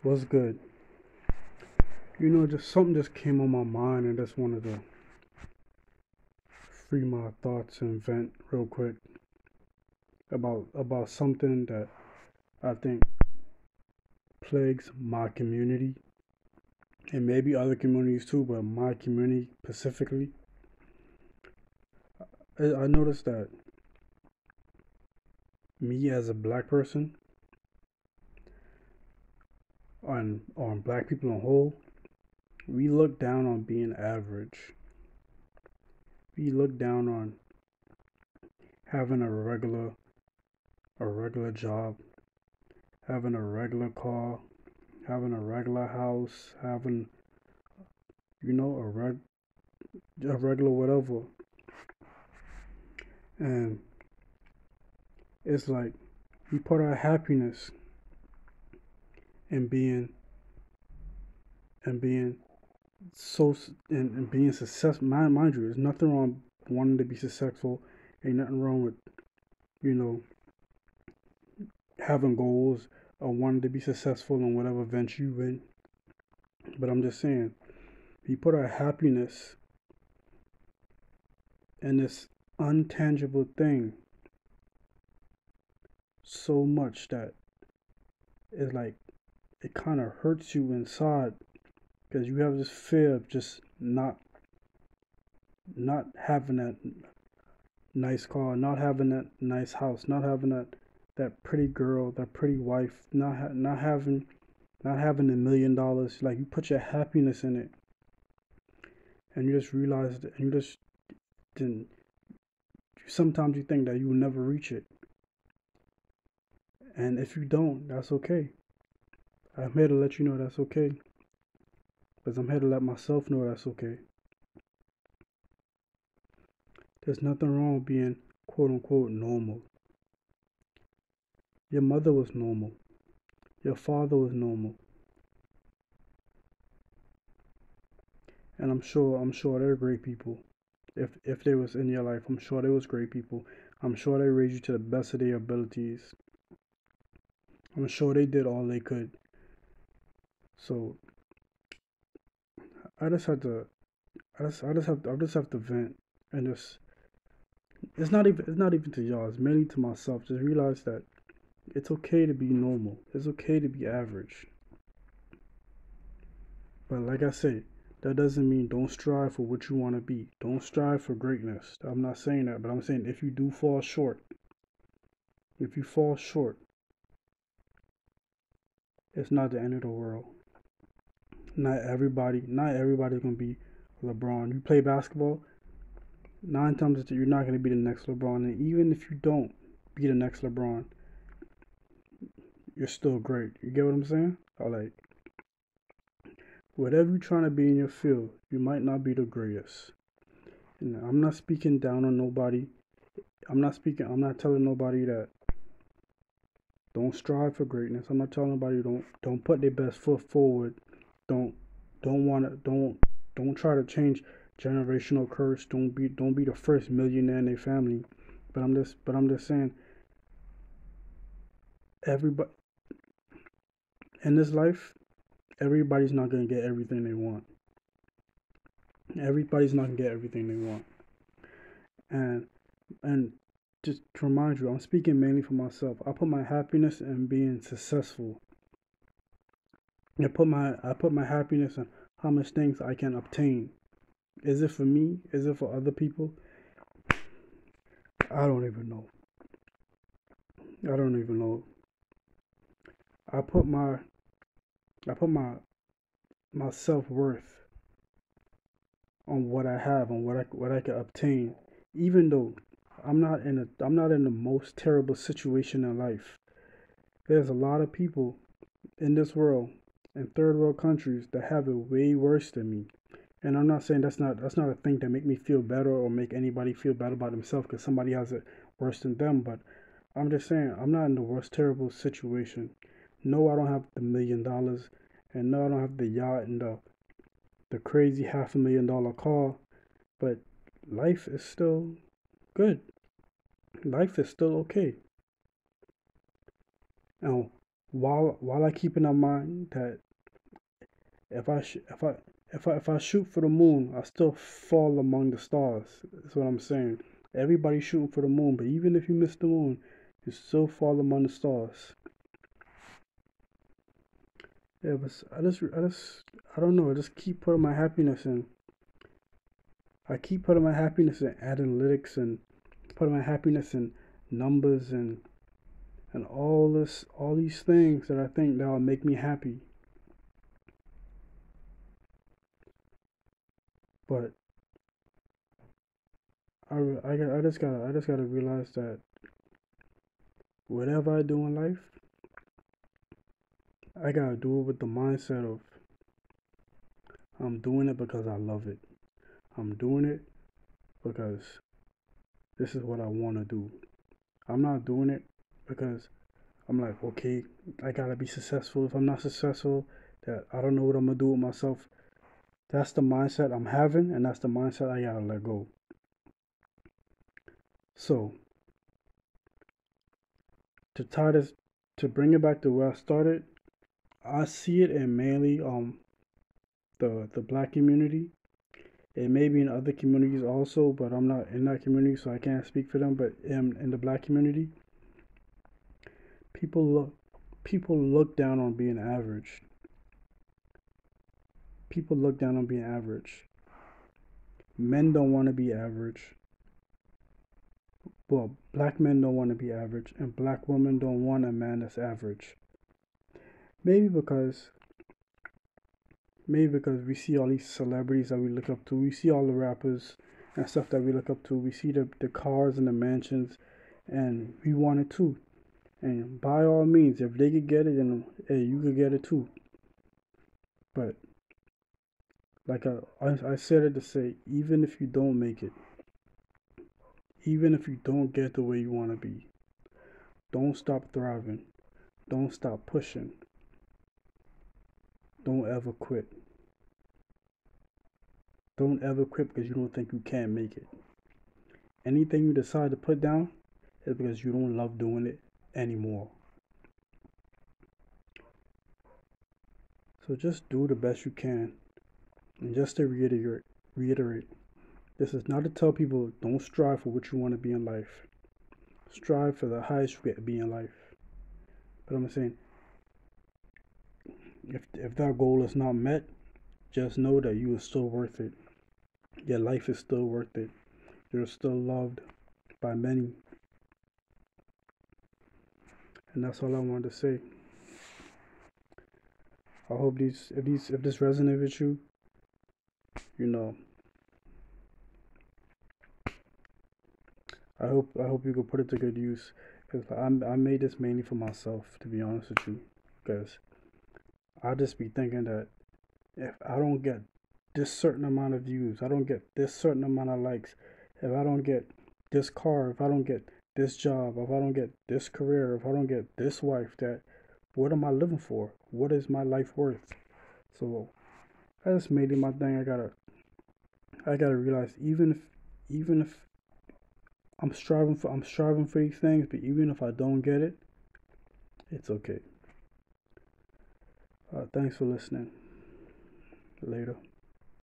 What's good? Just something just came on my mind and just wanted to free my thoughts and vent real quick about something that I think plagues my community and maybe other communities too, but my community specifically. I noticed that me as a black person on black people on whole, we look down on being average. We look down on having a regular job, having a regular car, having a regular house, having a regular whatever, and it's like we put our happiness in being so and being successful. Mind you, there's nothing wrong wanting to be successful. Ain't nothing wrong with you know having goals or wanting to be successful in whatever venture you in. But I'm just saying, we put our happiness in this untangible thing so much that it's like it kind of hurts you inside because you have this fear of just not having that nice car, not having that nice house, not having that pretty girl, that pretty wife, not having $1 million. Like you put your happiness in it, and you just realize that, and you just then sometimes you think that you will never reach it, and if you don't, that's okay. I'm here to let you know that's okay, because I'm here to let myself know that's okay. There's nothing wrong with being quote unquote normal. Your mother was normal. Your father was normal. And I'm sure they're great people. If they was in your life, I'm sure they was great people. I'm sure they raised you to the best of their abilities. I'm sure they did all they could. So I just had to I just have to vent and just it's not even to y'all, it's mainly to myself. Just realize that it's okay to be normal. It's okay to be average. But like I say, that doesn't mean don't strive for what you want to be. Don't strive for greatness. I'm not saying that, but I'm saying if you fall short, it's not the end of the world. Not everybody's gonna be LeBron. You play basketball, 9 times you're not gonna be the next LeBron. And even if you don't be the next LeBron, you're still great. You get what I'm saying? Or like whatever you're trying to be in your field, you might not be the greatest. And I'm not speaking down on nobody. I'm not telling nobody that don't strive for greatness. I'm not telling nobody don't put their best foot forward. Don't don't wanna don't try to change generational curse. Don't be the first millionaire in their family. But I'm just saying everybody in this life, everybody's not gonna get everything they want. Everybody's not gonna get everything they want. And and just to remind you, I'm speaking mainly for myself. I put my happiness in being successful. I put my happiness in how much things I can obtain. Is it for me? Is it for other people? I don't even know. I don't even know. I put my I put my self worth on what I have, on what I can obtain, even though I'm not in the most terrible situation in life. There's a lot of people in this world in third world countries that have it way worse than me. And I'm not saying that's not a thing to make me feel better or make anybody feel bad about themselves because somebody has it worse than them. But I'm just saying I'm not in the worst terrible situation. No, I don't have the $1 million, and no, I don't have the yacht and the crazy $500,000 car. But life is still good. Life is still okay. Now, while I keep in mind that if I sh- if I shoot for the moon, I still fall among the stars. That's what I'm saying. Everybody's shooting for the moon, but even if you miss the moon, you still fall among the stars. Yeah, but I don't know. I just keep putting my happiness in. I keep putting my happiness in analytics and putting my happiness in numbers and all these things that I think that'll make me happy. But I just gotta realize that whatever I do in life, I gotta do it with the mindset of I'm doing it because I love it. I'm doing it because this is what I want to do. I'm not doing it because I'm like, okay, I gotta be successful. If I'm not successful, that I don't know what I'm gonna do with myself. That's the mindset I'm having, and that's the mindset I gotta let go. So to tie this, to bring it back to where I started, I see it in mainly the black community. It may be in other communities also, but I'm not in that community, so I can't speak for them. But in the black community, people look people look down on being average. People look down on being average. Men don't want to be average. Well, black men don't want to be average, and black women don't want a man that's average. Maybe because maybe because we see all these celebrities that we look up to. We see all the rappers and stuff that we look up to. We see the cars and the mansions, and we want it too. And by all means, if they could get it, then hey, you could get it too. But like I said it to say, even if you don't make it, even if you don't get the way you want to be, don't stop thriving. Don't stop pushing. Don't ever quit. Don't ever quit because you don't think you can make it. Anything you decide to put down is because you don't love doing it anymore. So just do the best you can. And just to reiterate, this is not to tell people don't strive for what you want to be in life. Strive for the highest you can be in life. But I'm saying, if that goal is not met, just know that you are still worth it. Your life is still worth it. You're still loved by many. And that's all I wanted to say. I hope if this resonates with you, you know, I hope you can put it to good use. Cause I made this mainly for myself, to be honest with you. Because I just be thinking that if I don't get this certain amount of views, I don't get this certain amount of likes, if I don't get this car, if I don't get this job, if I don't get this career, if I don't get this wife, that what am I living for? What is my life worth? So I just made it my thing. I gotta realize even if I'm striving for these things, but even if I don't get it, it's okay. Thanks for listening. Later.